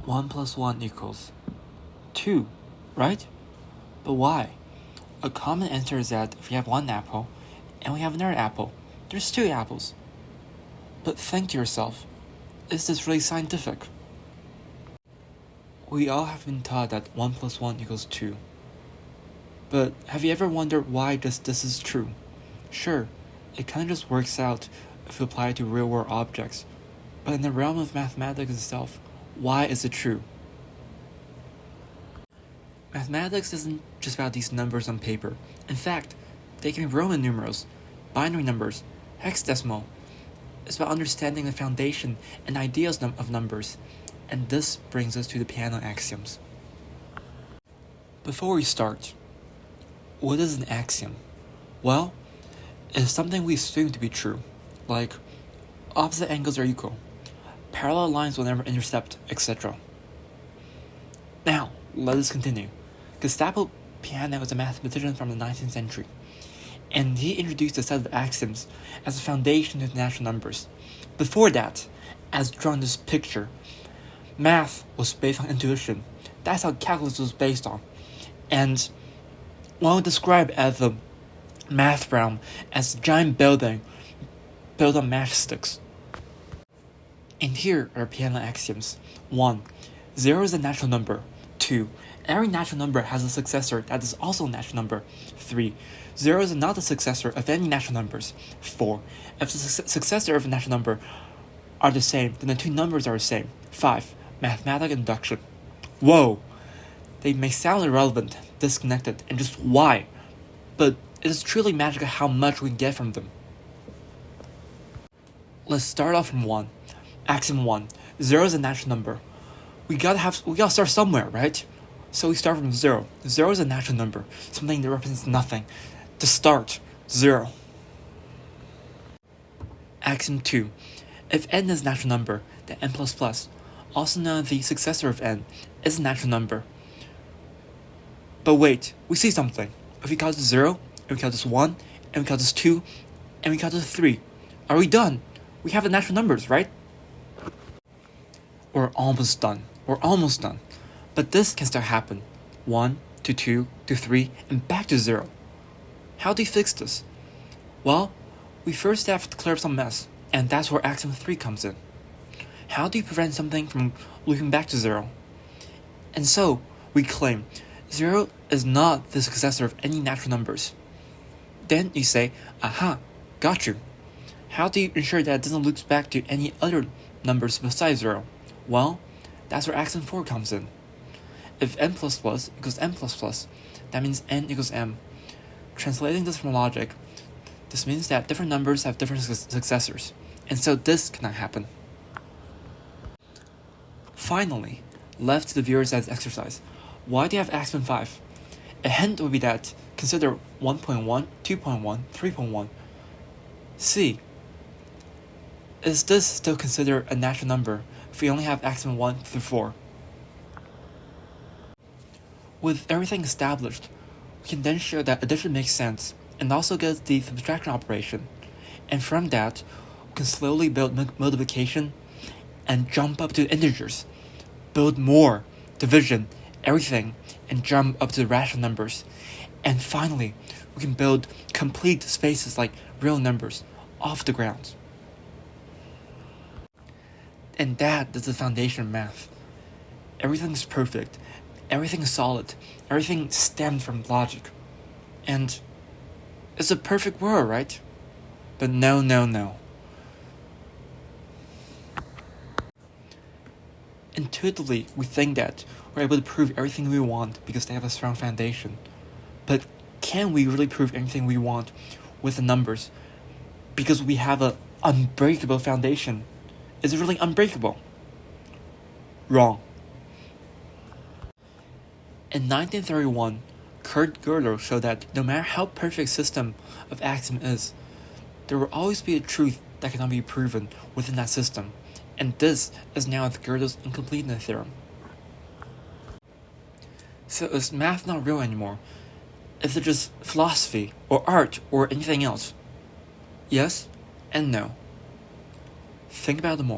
1 plus 1 equals 2, right? But why? A common answer is that if we have one apple and we have another apple, there's 2 apples. But think to yourself, is this really scientific? We all have been taught that 1 plus 1 equals 2. But have you ever wondered why this is true? Sure, it kind of just works out if you apply it to real-world objects. But in the realm of mathematics itself, why is it true? Mathematics isn't just about these numbers on paper. In fact, they can be Roman numerals, binary numbers, hexadecimal. It's about understanding the foundation and ideas of numbers. And this brings us to the Peano axioms. Before we start, what is an axiom? Well, it's something we assume to be true, like opposite angles are equal, parallel lines will never intercept, etc. Now, let us continue. Gustavo Peano was a mathematician from the 19th century, and he introduced a set of axioms as a foundation to natural numbers. Before that, as drawn in this picture, math was based on intuition. That's how calculus was based on. And one would describe as the math realm as a giant building built on matchsticks. And here are Peano axioms. 1. 0 is a natural number. 2. Every natural number has a successor that is also a natural number. 3. 0 is not the successor of any natural numbers. 4. If the successor of a natural number are the same, then the 2 numbers are the same. 5. Mathematical induction. Whoa! They may sound irrelevant, disconnected, and just why? But it is truly magical how much we can get from them. Let's start off from 1. Axiom 1. 0 is a natural number. We gotta start somewhere, right? So we start from 0. 0 is a natural number, something that represents nothing. To start, 0. Axiom 2. If n is a natural number, then n++, also known as the successor of n, is a natural number. But wait, we see something. If we count this 0, and we count this 1, and we count this 2, and we count this 3, are we done? We have the natural numbers, right? We're almost done. But this can still happen. 1 to 2 to 3 and back to 0. How do you fix this? Well, we first have to clear up some mess, and that's where axiom 3 comes in. How do you prevent something from looping back to 0? And so, we claim 0 is not the successor of any natural numbers. Then you say, aha, got you. How do you ensure that it doesn't loop back to any other numbers besides 0? Well, that's where axiom 4 comes in. If n++ equals n++, that means n equals m. Translating this from logic, this means that different numbers have different successors, and so this cannot happen. Finally, left to the viewers as exercise, why do you have axiom 5? A hint would be that consider 1.1, 2.1, 3.1. C. Is this still considered a natural number if we only have axiom 1 through 4? With everything established, we can then show that addition makes sense and also gets the subtraction operation. And from that, we can slowly build multiplication and jump up to integers, build more, division, everything, and jump up to rational numbers. And finally, we can build complete spaces like real numbers off the ground. And that is the foundation of math. Everything is perfect. Everything is solid. Everything stems from logic. And it's a perfect world, right? But no. Intuitively, we think that we're able to prove everything we want because they have a strong foundation. But can we really prove anything we want with the numbers because we have an unbreakable foundation? Is it really unbreakable? Wrong. In 1931, Kurt Gödel showed that no matter how perfect a system of axiom is, there will always be a truth that cannot be proven within that system, and this is now Gödel's incompleteness theorem. So is math not real anymore? Is it just philosophy, or art, or anything else? Yes and no. Think about it more.